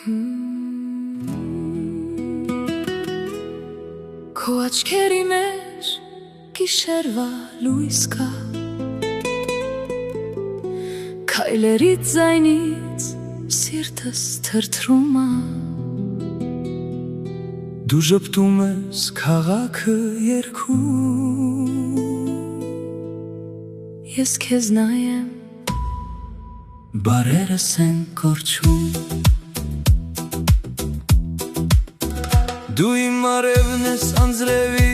Քո աչքերի մեջ գիշերվա լույս կա, քայլերիդ ձայնից սիրտս թրթրում ա, դու ժպտում ես քաղաքը երգում, ես քեզ նայեմ, բարերս են կորչում, դու իմ արևն ես անձրևի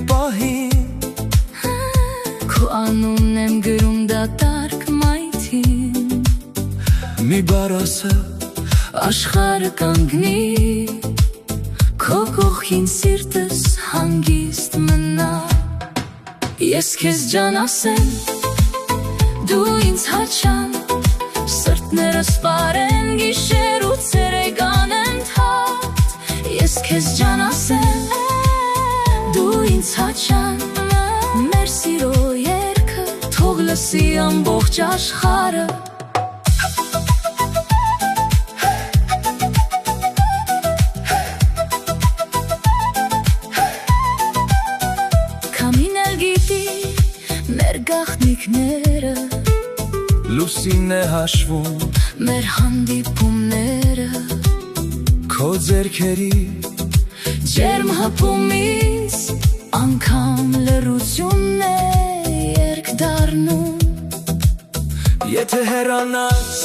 պահին, քո անունն եմ գրում դատարկ մայթին, մի բառ ասա աշխարհը կանգնի, քո կողքին սիրտս հանգիստ մնա, ես քեզ ջան ասեմ, դու ինձ հաճան, սրտներս պարեն գիշեր ու ցերեկան ընդհատ, ես քեզ ջան ասեմ, դու ինձ հաճան, մեր սիրո երգը թող լսի ամբողջ աշխարհը, քամին էլ գիտի մեր գաղտնիքները, լուսին է հաշվում մեր հանդիպումները, քո ձեռքերի ջերմ հպումից անգամ լռությունն է երգ դառնում, եթե հեռանաս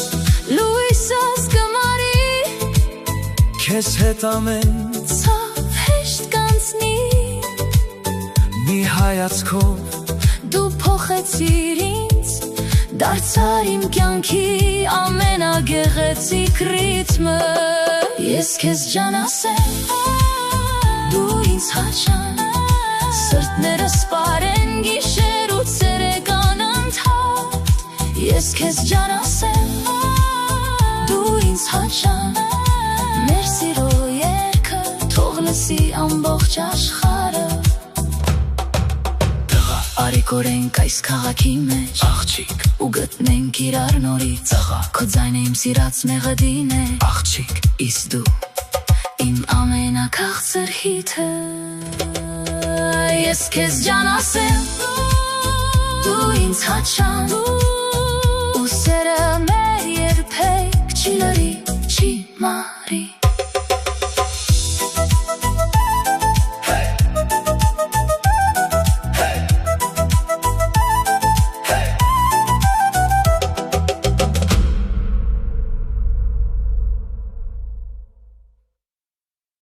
լույսս կմարի, քեզ հետ ամեն ցավ հեշտ կանցնի, մի հայացքով դու փոխեցիր ինձ, դարձար իմ կյանքի ամենագեղեցիկ ռիթմը, ես քեզ ջան ասեմ, դու ինձ հաճան, սրտներս պարեն գիշեր ու ցերեկան ընդհատ, ես քեզ ջան ասեմ, դու ինձ հաճան, մեր սիրո երգը թող լսի ամբողջ աշխարհը, արի կորենք այս քաղաքի մեջ, աղջիկ ու գտնենք իրար նորից, քո ձայնը իմ սիրած մեղեդին է, աղջիկ իսկ դու իմ ամենաքաղցր հիթը, ես քեզ ջան ասեմ, դու ինձ հաճան,